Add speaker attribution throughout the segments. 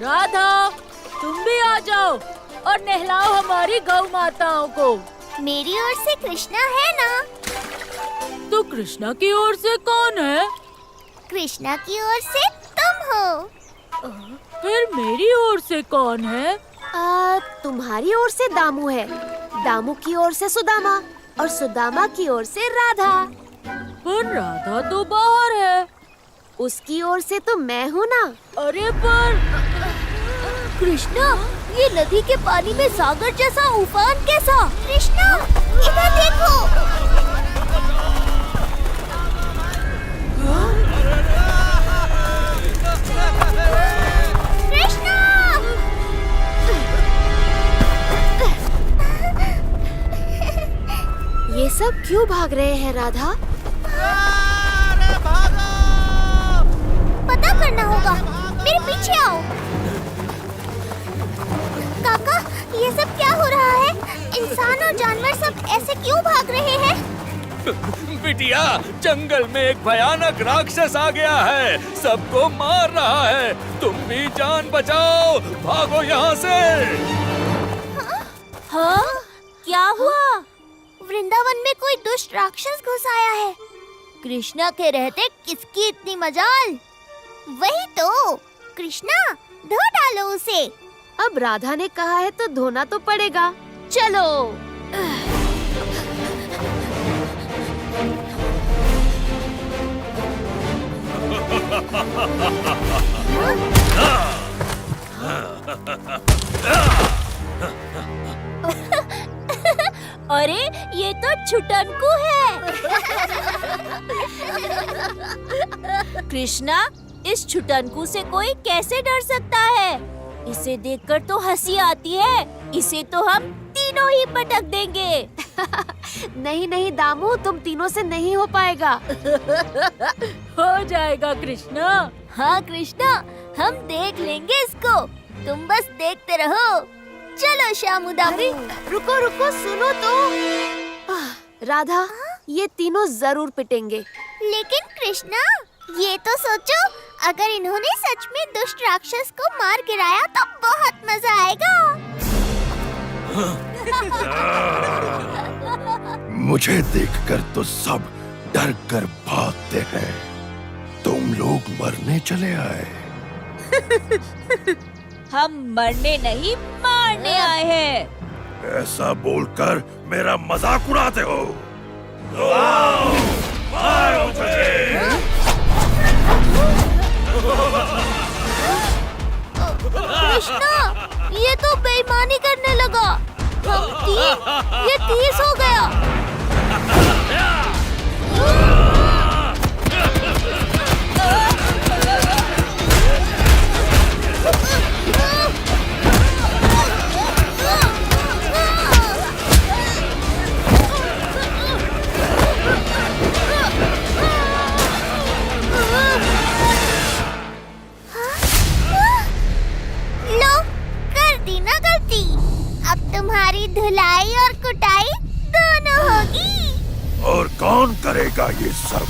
Speaker 1: राधा, तुम भी आ जाओ और नहलाओ हमारी गौ माताओं को।
Speaker 2: मेरी ओर से कृष्णा है ना?
Speaker 1: तो कृष्णा की ओर से कौन है?
Speaker 2: कृष्णा की ओर से तुम हो।
Speaker 1: फिर मेरी ओर से कौन है?
Speaker 3: तुम्हारी ओर से दामू है, दामू की ओर से सुदामा और सुदामा की ओर से राधा।
Speaker 1: पर राधा तो बाहर है।
Speaker 3: उसकी ओर से तो मैं हूँ ना।
Speaker 1: अरे पर
Speaker 2: कृष्णा, ये नदी के पानी में सागर जैसा उफान कैसा? कृष्णा, इधर देखो। कृष्णा!
Speaker 3: ये सब क्यों भाग रहे हैं राधा?
Speaker 2: पता करना होगा। मेरे पीछे आओ। काका, ये सब क्या हो रहा है? इंसान और जानवर सब ऐसे क्यों भाग रहे हैं?
Speaker 4: बिटिया, जंगल में एक भयानक राक्षस आ गया है, सबको मार रहा है। तुम भी जान बचाओ, भागो यहाँ से।
Speaker 2: हाँ? क्या हुआ? वृंदावन में कोई दुष्ट राक्षस घुस आया है। कृष्णा के रहते किसकी इतनी मजाल? वही तो। कृष्णा, धो डालो उसे।
Speaker 3: अब राधा ने कहा है तो धोना तो पड़ेगा। चलो।
Speaker 2: अरे, ये तो छुटनकू है। कृष्णा, इस छुटनकू से कोई कैसे डर सकता है? इसे देखकर तो हंसी आती है। इसे तो हम तीनों ही पटक देंगे।
Speaker 3: नहीं नहीं दामू, तुम तीनों से नहीं हो पाएगा।
Speaker 1: हो जाएगा कृष्णा।
Speaker 2: हाँ कृष्णा, हम देख लेंगे इसको। तुम बस देखते रहो। चलो श्यामू दामू।
Speaker 3: रुको रुको, सुनो तो। राधा, ये तीनों जरूर पिटेंगे।
Speaker 2: लेकिन कृष्णा, ये तो सोचो, अगर इन्होंने सच में दुष्ट राक्षस को मार गिराया तो बहुत मजा आएगा।
Speaker 5: मुझे देखकर तो सब डर कर भागते हैं। तुम लोग मरने चले आए।
Speaker 1: हम मरने नहीं, मारने आए हैं।
Speaker 5: ऐसा बोलकर मेरा मजाक उड़ाते हो? आओ, मारो मुझे।
Speaker 2: कृष्णा, ये तो बेईमानी करने लगा। हम 3, ये 30 हो गया। लो, कर दी ना गलती। अब तुम्हारी धुलाई और कुटाई दोनों होगी।
Speaker 5: और कौन करेगा ये सब?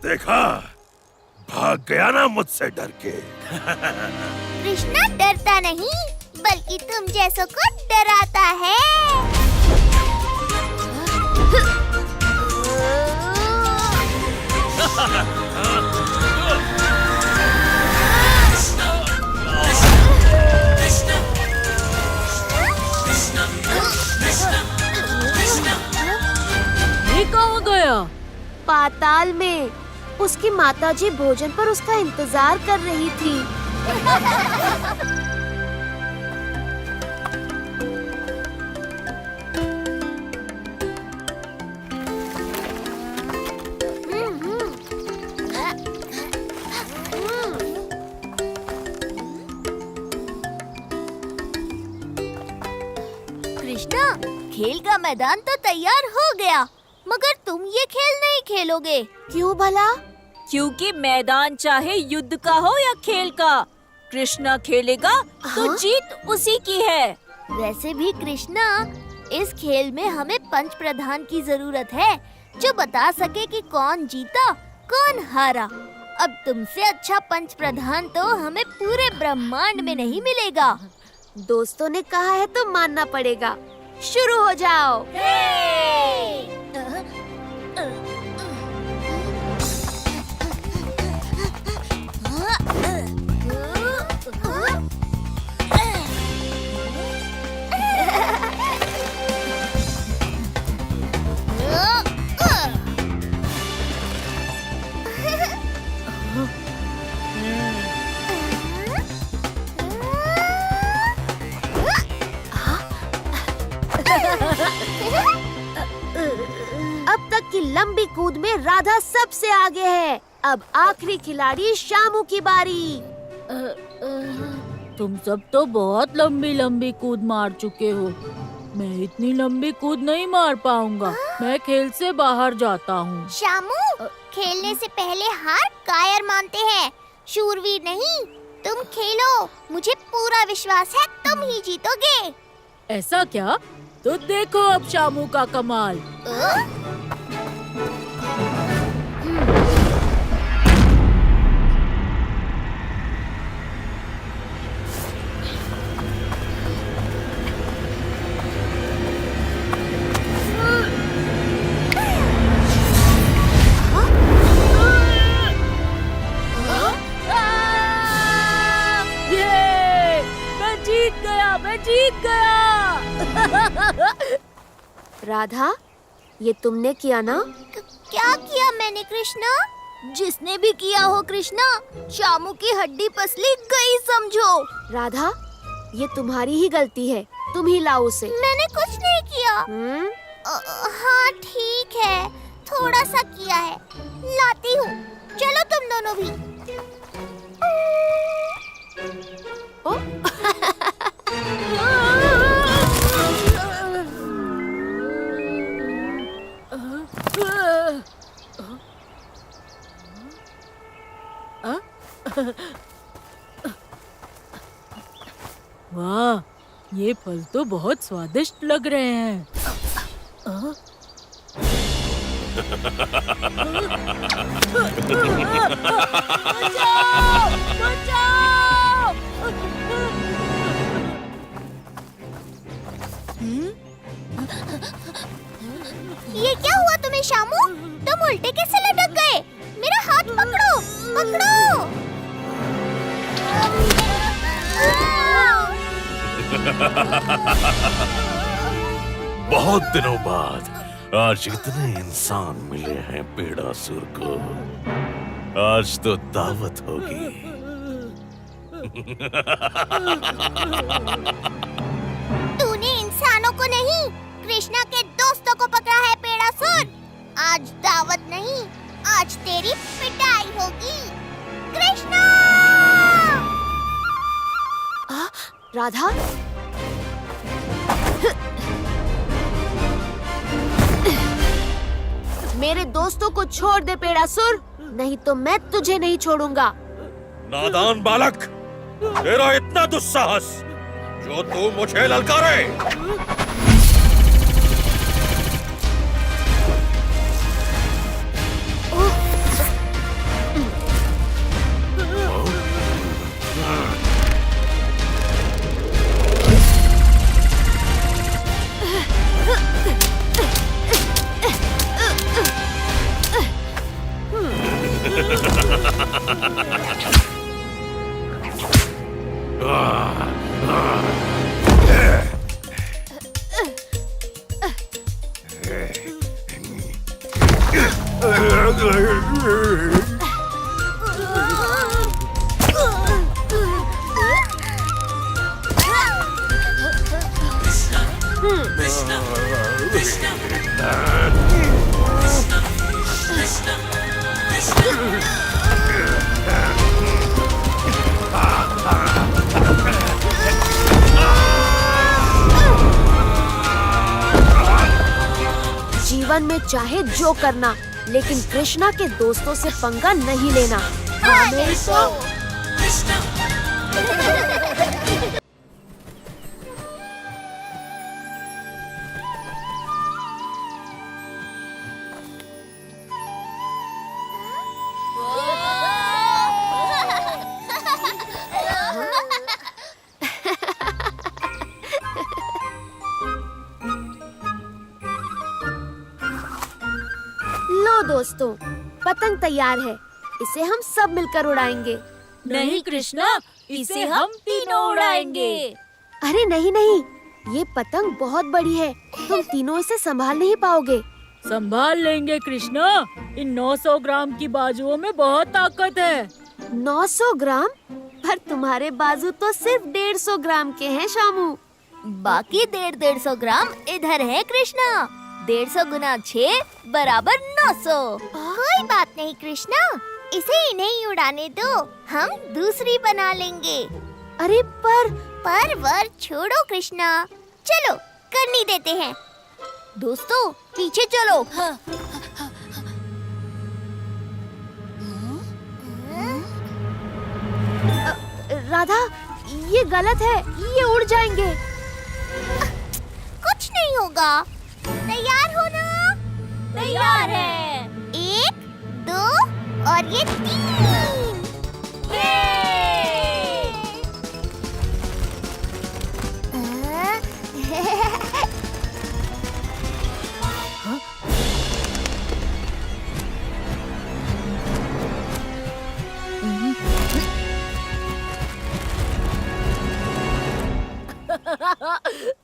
Speaker 5: देखा, भाग गया ना मुझसे डर के।
Speaker 2: कृष्णा डरता नहीं, बल्कि तुम जैसों को डराता है।
Speaker 1: ये कहाँ गया?
Speaker 3: पाताल में। उसकी माताजी भोजन पर उसका इंतजार कर रही थी।
Speaker 2: कृष्णा, खेल का मैदान तो तैयार हो गया, मगर तुम ये खेल नहीं खेलोगे।
Speaker 3: क्यों भला?
Speaker 1: क्योंकि मैदान चाहे युद्ध का हो या खेल का, कृष्णा खेलेगा तो
Speaker 3: हाँ?
Speaker 1: जीत उसी की है।
Speaker 2: वैसे भी कृष्णा, इस खेल में हमें पंच प्रधान की जरूरत है, जो बता सके कि कौन जीता कौन हारा। अब तुमसे अच्छा पंच प्रधान तो हमें पूरे ब्रह्मांड में नहीं मिलेगा।
Speaker 3: दोस्तों ने कहा है तो मानना पड़ेगा। शुरू हो जाओ। अब तक की लंबी कूद में राधा सबसे आगे है। अब आखिरी खिलाड़ी शामू की बारी।
Speaker 1: तुम सब तो बहुत लंबी लंबी कूद मार चुके हो, मैं इतनी लंबी कूद नहीं मार पाऊंगा। मैं खेल से बाहर जाता हूँ।
Speaker 2: शामू, खेलने से पहले हार कायर मानते हैं, शूरवीर नहीं। तुम खेलो, मुझे पूरा विश्वास है तुम ही जीतोगे।
Speaker 1: ऐसा क्या? तो देखो अब शामू का कमाल। ये मैं जीत गया।
Speaker 3: राधा, ये तुमने किया ना?
Speaker 2: क्या किया मैंने कृष्णा? जिसने भी किया हो कृष्णा, शामू की हड्डी पसली गई समझो।
Speaker 3: राधा, ये तुम्हारी ही गलती है, तुम ही लाओ उसे।
Speaker 2: मैंने कुछ नहीं किया। हाँ ठीक है, थोड़ा सा किया है, लाती हूँ। चलो तुम दोनों भी।
Speaker 1: वाह, ये फल तो बहुत स्वादिष्ट लग रहे हैं। बचाओ!
Speaker 2: ये क्या हुआ तुम्हें शामू? तुम उल्टे कैसे लटक गए? मेरा हाथ पकड़ो, पकड़ो।
Speaker 5: बहुत दिनों बाद आज इतने इंसान मिले हैं पेड़ासुर को। आज तो दावत होगी।
Speaker 2: तूने इंसानों को नहीं, कृष्णा के दोस्तों को पकड़ा है पेड़ासुर। आज दावत नहीं, आज तेरी पिटाई होगी कृष्णा।
Speaker 3: राधा, मेरे दोस्तों को छोड़ दे पेड़ासुर, नहीं तो मैं तुझे नहीं छोड़ूंगा।
Speaker 5: नादान बालक, तेरा इतना दुस्साहस जो तू मुझे ललकारे।
Speaker 3: जीवन में चाहे जो करना, लेकिन कृष्णा के दोस्तों से पंगा नहीं लेना। हाँ, मेरी तो लो दोस्तों, पतंग तैयार है। इसे हम सब मिलकर उड़ाएंगे।
Speaker 1: नहीं कृष्णा, इसे हम तीनों उड़ाएंगे।
Speaker 3: अरे नहीं नहीं, ये पतंग बहुत बड़ी है, तुम तीनों इसे संभाल नहीं पाओगे।
Speaker 1: संभाल लेंगे कृष्णा, इन 900 ग्राम की बाजुओं में बहुत ताकत है।
Speaker 3: 900 ग्राम? पर तुम्हारे बाजू तो सिर्फ 150 ग्राम के हैं शामू।
Speaker 2: बाकी 150 ग्राम इधर है कृष्णा। 150 गुना 6 बराबर 900। कोई बात नहीं कृष्णा, इसे इन्हें ही उड़ाने दो, हम दूसरी बना लेंगे।
Speaker 3: अरे
Speaker 2: पर वर छोड़ो कृष्णा, चलो करनी देते हैं। दोस्तों पीछे चलो।
Speaker 3: राधा, ये गलत है, ये उड़ जाएंगे।
Speaker 2: कुछ नहीं होगा। तैयार हो ना?
Speaker 1: तैयार है।
Speaker 2: 1, 2 और ये 3।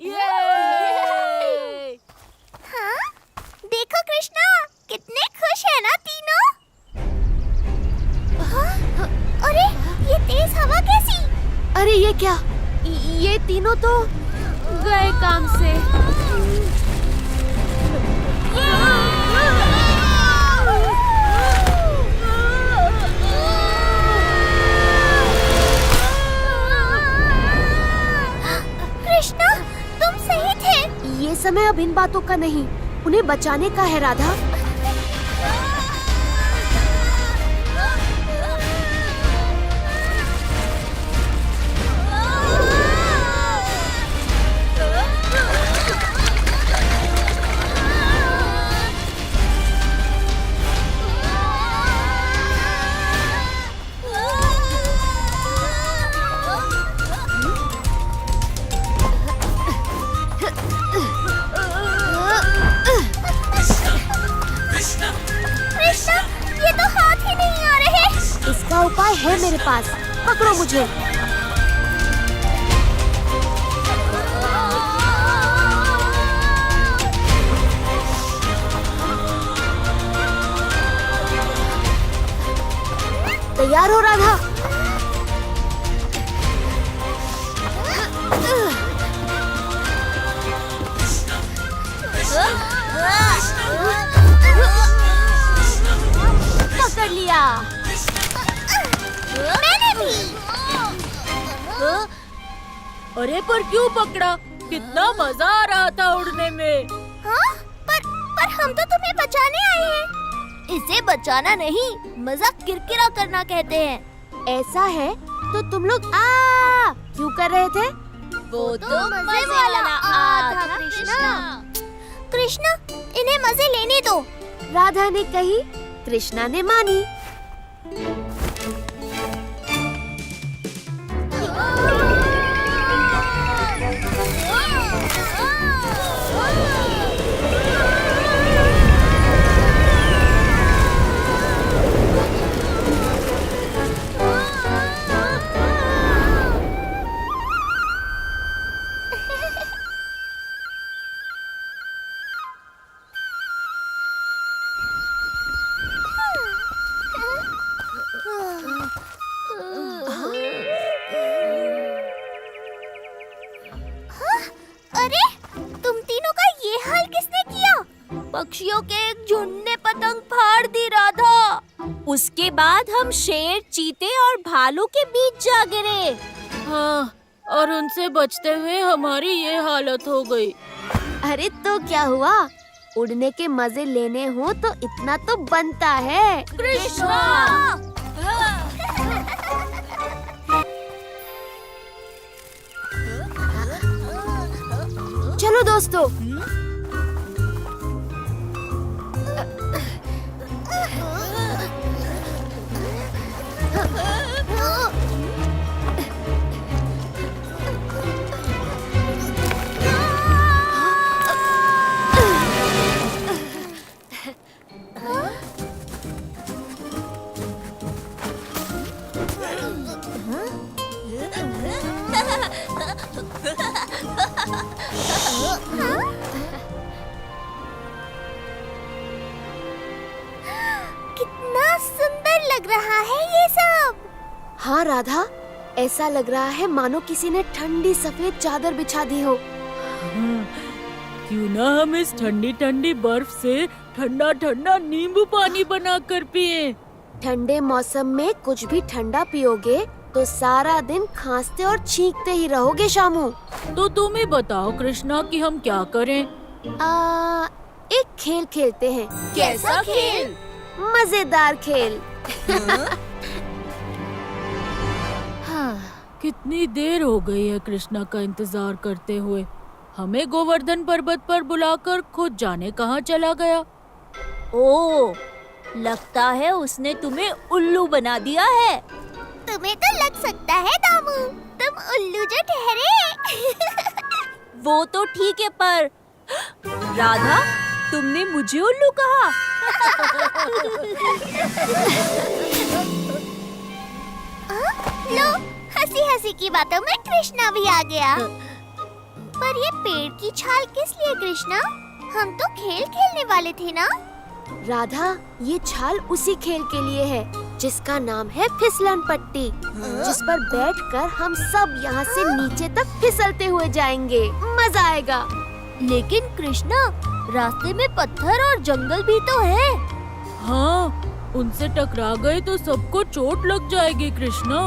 Speaker 1: ये
Speaker 2: हाँ? देखो कृष्णा, कितने खुश है ना तीनों। हाँ? अरे ये तेज हवा कैसी?
Speaker 3: अरे ये क्या? ये तीनों तो गए काम से।
Speaker 2: कृष्णा तुम सही थे।
Speaker 3: ये समय अब इन बातों का नहीं, उन्हें बचाने का है राधा।
Speaker 2: कृष्णा ये तो हाथ ही नहीं आ रहे।
Speaker 3: इसका उपाय है मेरे पास, पकड़ो मुझे। तैयार हो राधा? पकड़ लिया।
Speaker 2: मैंने भी।
Speaker 1: अरे पर क्यों पकड़ा? कितना मजा आ रहा था उड़ने में।
Speaker 2: हाँ? पर हम तो तुम्हें बचाने आए हैं। इसे बचाना नहीं, मजाक किरकिरा करना कहते हैं।
Speaker 3: ऐसा है तो तुम लोग आ क्यों कर रहे थे?
Speaker 1: वो
Speaker 2: तो मजे वाला आ था कृष्णा। कृष्णा इन्हें मजे लेने दो।
Speaker 3: राधा ने कही, कृष्णा ने मानी।
Speaker 2: अरे तुम तीनों का पक्षियों के एक झुंड ने पतंग फाड़ दी राधा। उसके बाद हम शेर, चीते और भालू के बीच जा गिरे।
Speaker 1: हाँ, और उनसे बचते हुए हमारी ये हालत हो गई।
Speaker 3: अरे तो क्या हुआ, उड़ने के मजे लेने हो तो इतना तो बनता है।
Speaker 2: कृष्णा!
Speaker 3: चलो दोस्तों,
Speaker 2: कितना सुंदर लग रहा है ये सब।
Speaker 3: हाँ राधा, ऐसा लग रहा है मानो किसी ने ठंडी सफेद चादर बिछा दी हो।
Speaker 1: क्यों ना हम इस ठंडी ठंडी बर्फ से ठंडा ठंडा नींबू पानी बनाकर पिए।
Speaker 3: ठंडे मौसम में कुछ भी ठंडा पियोगे तो सारा दिन खांसते और छींकते ही रहोगे शामू।
Speaker 1: तो तुम ही बताओ कृष्णा कि हम क्या करें।
Speaker 3: एक खेल खेलते हैं।
Speaker 2: कैसा खेल?
Speaker 3: मजेदार खेल।
Speaker 1: हाँ, कितनी देर हो गई है कृष्णा का इंतजार करते हुए। हमें गोवर्धन पर्वत पर बुलाकर खुद जाने कहाँ चला गया।
Speaker 2: ओ, लगता है उसने तुम्हें उल्लू बना दिया है। तुम्हें तो लग सकता है दामू, तुम उल्लू जो ठहरे। वो तो ठीक है, पर राधा, तुमने मुझे उल्लू कहा। लो, हंसी हंसी की बातों में कृष्णा भी आ गया। पर ये पेड़ की छाल किस लिए कृष्णा? हम तो खेल खेलने वाले थे ना।
Speaker 3: राधा, ये छाल उसी खेल के लिए है जिसका नाम है फिसलन पट्टी, जिस पर बैठकर हम सब यहाँ से नीचे तक फिसलते हुए जाएंगे। मजा आएगा।
Speaker 2: लेकिन कृष्णा, रास्ते में पत्थर और जंगल भी तो है।
Speaker 1: हाँ, उनसे टकरा गए तो सबको चोट लग जाएगी कृष्णा।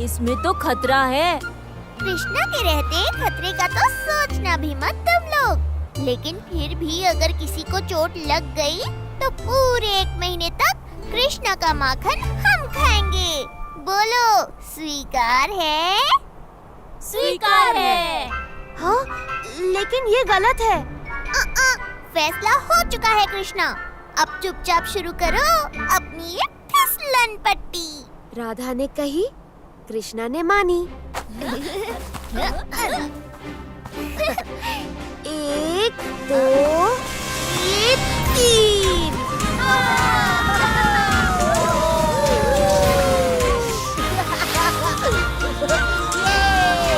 Speaker 2: इसमें तो खतरा है। कृष्णा के रहते खतरे का तो सोचना भी मत तुम लोग। लेकिन फिर भी अगर किसी को चोट लग गई तो पूरे 1 महीने तक कृष्णा का माखन हम खाएंगे। बोलो, स्वीकार है? स्वीकार है।
Speaker 3: हाँ, लेकिन ये गलत है।
Speaker 2: फैसला हो चुका है कृष्णा। अब चुपचाप शुरू करो अपनी ये फिसलन पट्टी।
Speaker 3: राधा ने कही, कृष्णा ने मानी। 1, 2, 3।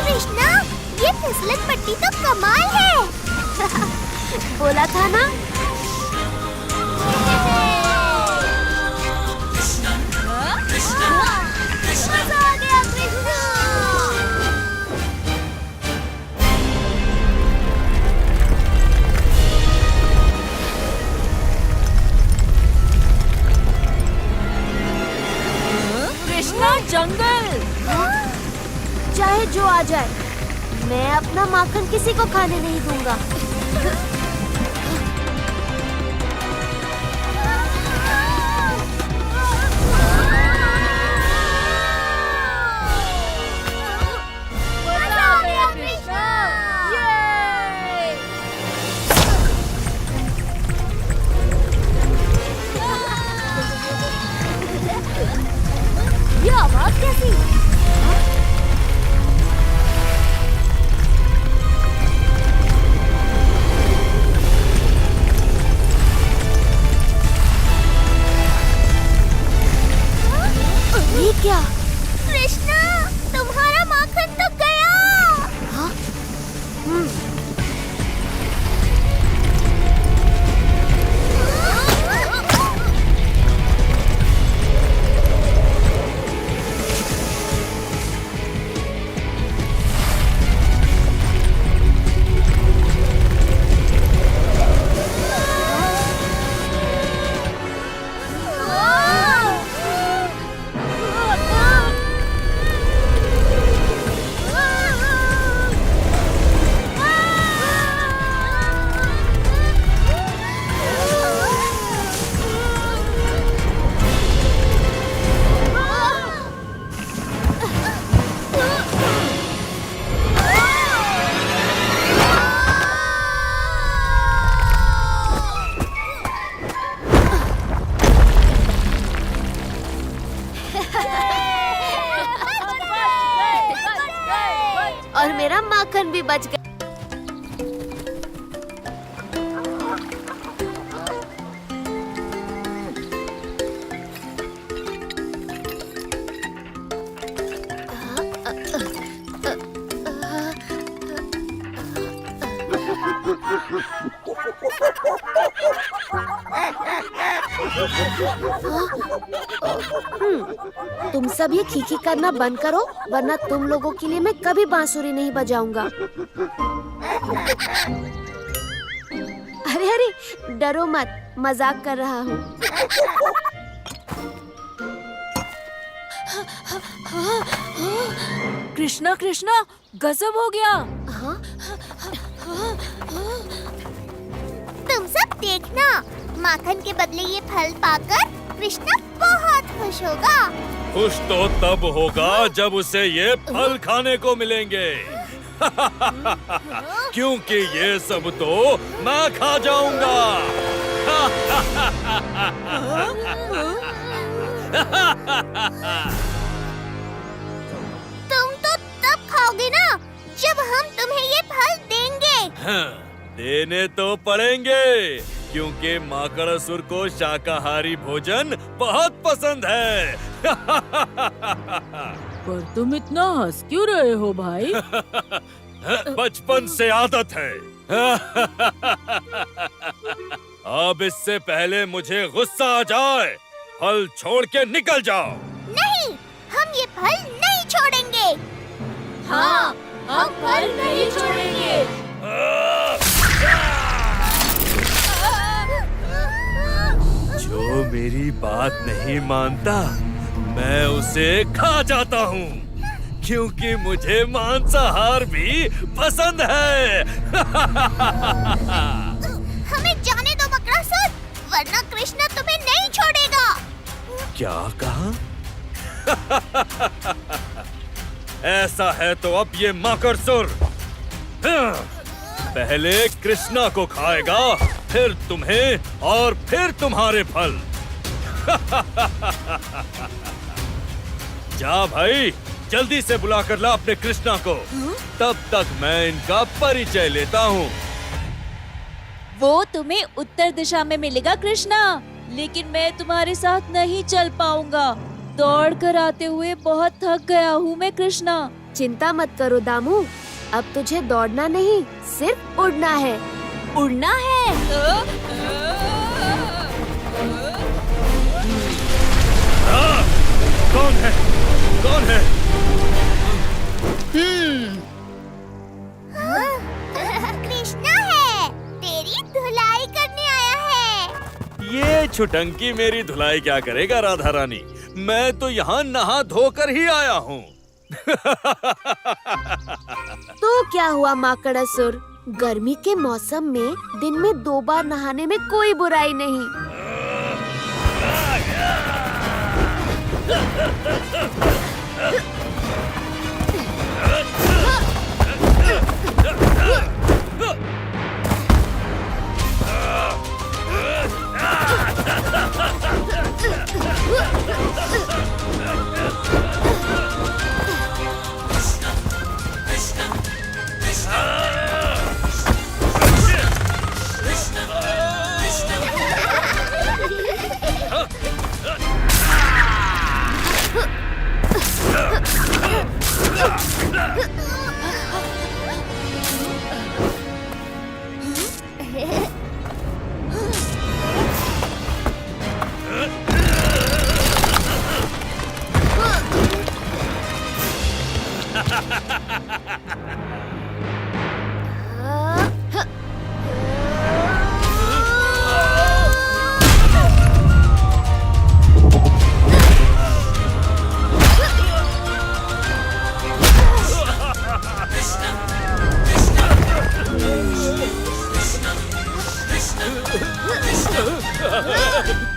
Speaker 2: कृष्णा, ये फिसलन पट्टी तो कमाल है।
Speaker 3: बोला था ना।
Speaker 2: मजा आ गया कृष्णा।
Speaker 1: कृष्णा, जंगल।
Speaker 3: चाहे जो आ जाए, मैं अपना माखन किसी को खाने नहीं दूंगा।
Speaker 2: मजा आ गया कृष्णा। ये आवाज कैसी?
Speaker 3: हमारा माखन भी बच गया। तुम सब ये खीखी करना बंद करो, वरना तुम लोगों के लिए मैं कभी बांसुरी नहीं बजाऊंगा। अरे अरे, डरो मत, मजाक कर रहा हूँ।
Speaker 1: कृष्णा कृष्णा, गजब हो गया।
Speaker 3: हाँ?
Speaker 2: तुम सब देखना, माखन के बदले ये फल पाकर कृष्णा बहुत खुश होगा।
Speaker 4: खुश तो तब होगा जब उसे ये फल खाने को मिलेंगे। क्योंकि ये सब तो मैं खा जाऊंगा।
Speaker 2: तुम तो तब खाओगे ना जब हम तुम्हें ये फल देंगे।
Speaker 4: देने तो पड़ेंगे, क्योंकि माकड़ासुर को शाकाहारी भोजन बहुत पसंद है।
Speaker 1: पर तुम इतना हंस क्यों रहे हो भाई?
Speaker 4: बचपन से आदत है। अब इससे पहले मुझे गुस्सा आ जाए, फल छोड़ के निकल जाओ।
Speaker 2: नहीं, हम ये फल नहीं छोड़ेंगे।
Speaker 1: हाँ, हम फल नहीं छोड़ेंगे।
Speaker 4: जो मेरी बात नहीं मानता, मैं उसे खा जाता हूँ, क्योंकि मुझे मांसाहार भी पसंद है।
Speaker 2: हमें जाने दो मकड़ासुर, वरना कृष्णा तुम्हें नहीं छोड़ेगा।
Speaker 4: क्या कहा? ऐसा है तो अब ये माकड़ासुर पहले कृष्णा को खाएगा, फिर तुम्हें और फिर तुम्हारे फल। जा भाई, जल्दी से बुला कर ला अपने कृष्णा को। तब तक मैं इनका परिचय लेता हूँ।
Speaker 6: वो तुम्हें उत्तर दिशा में मिलेगा कृष्णा, लेकिन मैं तुम्हारे साथ नहीं चल पाऊंगा। दौड़ कर आते हुए बहुत थक गया हूँ मैं कृष्णा।
Speaker 3: चिंता मत करो दामू, अब तुझे दौड़ना नहीं, सिर्फ उड़ना है।
Speaker 6: उड़ना है?
Speaker 4: कौन है? कौन है?
Speaker 2: कृष्णा है, तेरी धुलाई करने आया है।
Speaker 4: ये छुटंकी मेरी धुलाई क्या करेगा राधा रानी? मैं तो यहाँ नहा धोकर ही आया हूँ।
Speaker 3: तो क्या हुआ माकड़ासुर, गर्मी के मौसम में दिन में 2 बार नहाने में कोई बुराई नहीं।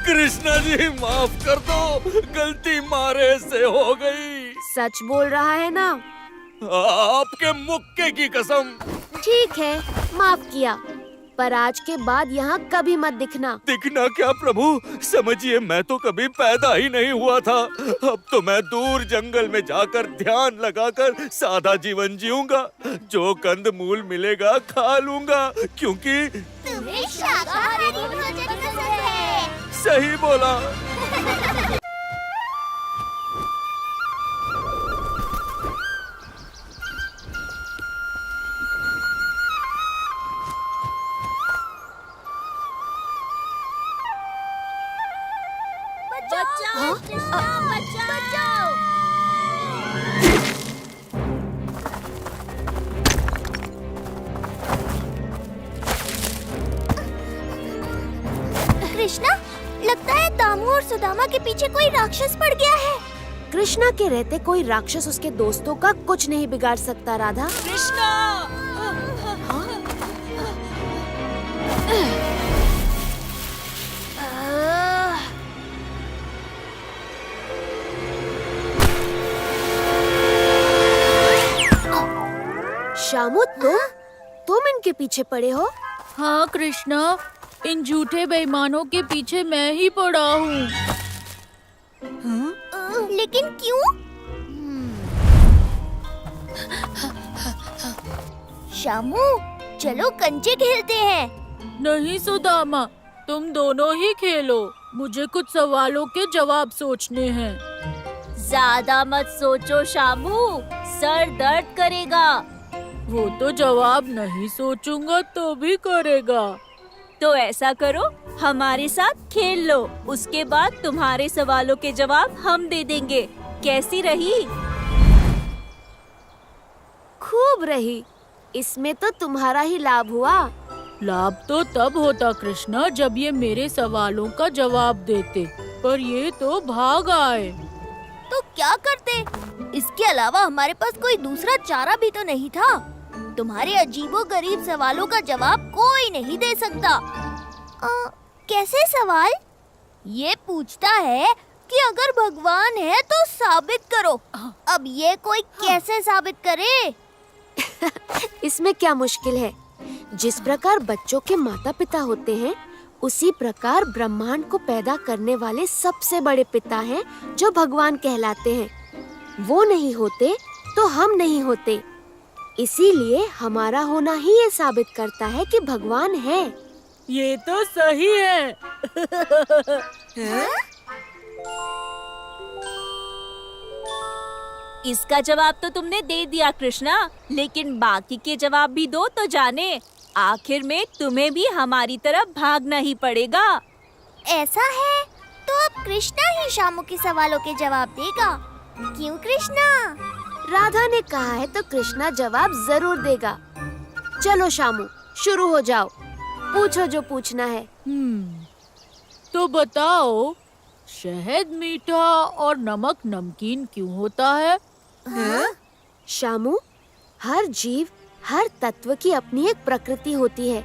Speaker 4: कृष्णा जी, माफ कर दो, गलती मारे से हो गई।
Speaker 3: सच बोल रहा है ना?
Speaker 4: आपके मुक्के की कसम।
Speaker 3: ठीक है, माफ किया। पर आज के बाद यहाँ कभी मत दिखना।
Speaker 4: दिखना क्या प्रभु, समझिए मैं तो कभी पैदा ही नहीं हुआ था। अब तो मैं दूर जंगल में जाकर ध्यान लगाकर सादा जीवन जीऊंगा। जो कंद मूल मिलेगा खा लूंगा, क्योंकि
Speaker 2: तुम्हें शाकाहारी भोजन पसंद है।
Speaker 4: सही बोला।
Speaker 2: बचाओ, बचाओ। कृष्णा, लगता है दामू और सुदामा के पीछे कोई राक्षस पड़ गया है।
Speaker 3: कृष्णा के रहते कोई राक्षस उसके दोस्तों का कुछ नहीं बिगाड़ सकता राधा।
Speaker 6: कृष्णा!
Speaker 3: शामू, तुम इनके पीछे पड़े हो?
Speaker 1: हाँ कृष्णा, इन झूठे बेईमानों के पीछे मैं ही पड़ा हूँ।
Speaker 2: लेकिन क्यों? शामू, चलो कंचे खेलते हैं।
Speaker 1: नहीं सुदामा, तुम दोनों ही खेलो। मुझे कुछ सवालों के जवाब सोचने हैं।
Speaker 6: ज्यादा मत सोचो शामू, सर दर्द करेगा।
Speaker 1: वो तो जवाब नहीं सोचूंगा तो भी करेगा।
Speaker 6: तो ऐसा करो, हमारे साथ खेल लो, उसके बाद तुम्हारे सवालों के जवाब हम दे देंगे। कैसी रही?
Speaker 3: खूब रही। इसमें तो तुम्हारा ही लाभ हुआ।
Speaker 1: लाभ तो तब होता कृष्णा जब ये मेरे सवालों का जवाब देते, पर ये तो भाग आए।
Speaker 2: तो क्या करते? इसके अलावा हमारे पास कोई दूसरा चारा भी तो नहीं था। तुम्हारे अजीबोगरीब सवालों का जवाब कोई नहीं दे सकता। कैसे सवाल? ये पूछता है कि अगर भगवान है तो साबित करो। अब ये कोई कैसे साबित करे?
Speaker 3: इसमें क्या मुश्किल है? जिस प्रकार बच्चों के माता पिता होते हैं, उसी प्रकार ब्रह्मांड को पैदा करने वाले सबसे बड़े पिता हैं जो भगवान कहलाते हैं। वो नहीं होते तो हम नहीं होते। इसीलिए हमारा होना ही ये साबित करता है कि भगवान है।
Speaker 1: ये तो सही है।
Speaker 6: इसका जवाब तो तुमने दे दिया कृष्णा, लेकिन बाकी के जवाब भी दो तो जाने। आखिर में तुम्हें भी हमारी तरफ भागना ही पड़ेगा।
Speaker 2: ऐसा है तो अब कृष्णा ही शामू के सवालों के जवाब देगा। क्यों कृष्णा?
Speaker 3: राधा ने कहा है तो कृष्णा जवाब जरूर देगा। चलो शामू, शुरू हो जाओ, पूछो जो पूछना है।
Speaker 1: तो बताओ, शहद मीठा और नमक नमकीन क्यों होता है?
Speaker 3: शामू, हर जीव, हर तत्व की अपनी एक प्रकृति होती है।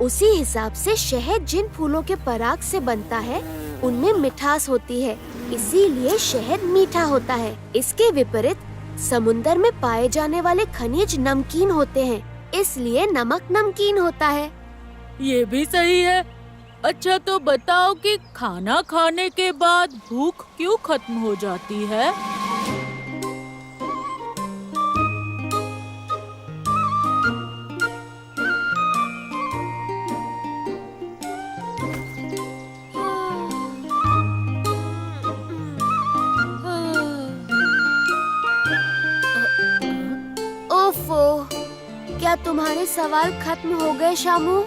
Speaker 3: उसी हिसाब से शहद जिन फूलों के पराग से बनता है, उनमें मिठास होती है, इसीलिए शहद मीठा होता है। इसके विपरीत समुन्दर में पाए जाने वाले खनिज नमकीन होते हैं, इसलिए नमक नमकीन होता है।
Speaker 1: ये भी सही है। अच्छा तो बताओ कि खाना खाने के बाद भूख क्यों खत्म हो जाती है?
Speaker 3: ओफो, क्या तुम्हारे सवाल खत्म हो गए शामू?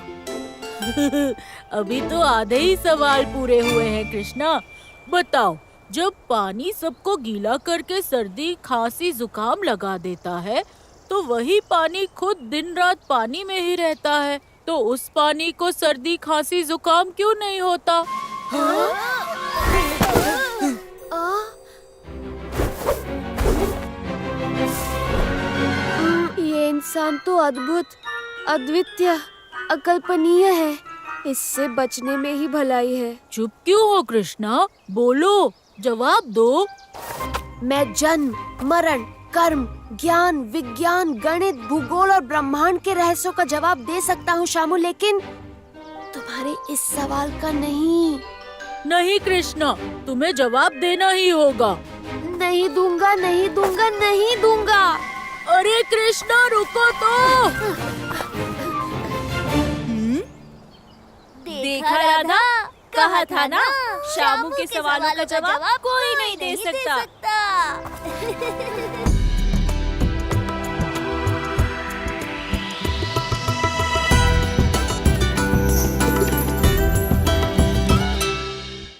Speaker 1: अभी तो आधे ही सवाल पूरे हुए हैं कृष्णा। बताओ, जब पानी सबको गीला करके सर्दी खांसी जुकाम लगा देता है, तो वही पानी खुद दिन रात पानी में ही रहता है, तो उस पानी को सर्दी खांसी जुकाम क्यों नहीं होता?
Speaker 3: ये इंसान तो अद्भुत, अद्वितीय, अकल्पनीय है। इससे बचने में ही भलाई है।
Speaker 1: चुप क्यों हो कृष्णा? बोलो, जवाब दो।
Speaker 3: मैं जन्म, मरण, कर्म, ज्ञान, विज्ञान, गणित, भूगोल और ब्रह्मांड के रहस्यों का जवाब दे सकता हूँ शामू, लेकिन तुम्हारे इस सवाल का नहीं।
Speaker 1: नहीं कृष्णा, तुम्हें जवाब देना ही होगा।
Speaker 3: नहीं दूंगा, नहीं दूंगा, नहीं दूंगा।
Speaker 1: अरे कृष्णा रुको तो।
Speaker 6: देखा राधा, कहा था ना, शामू के सवालों का जवाब कोई नहीं दे सकता।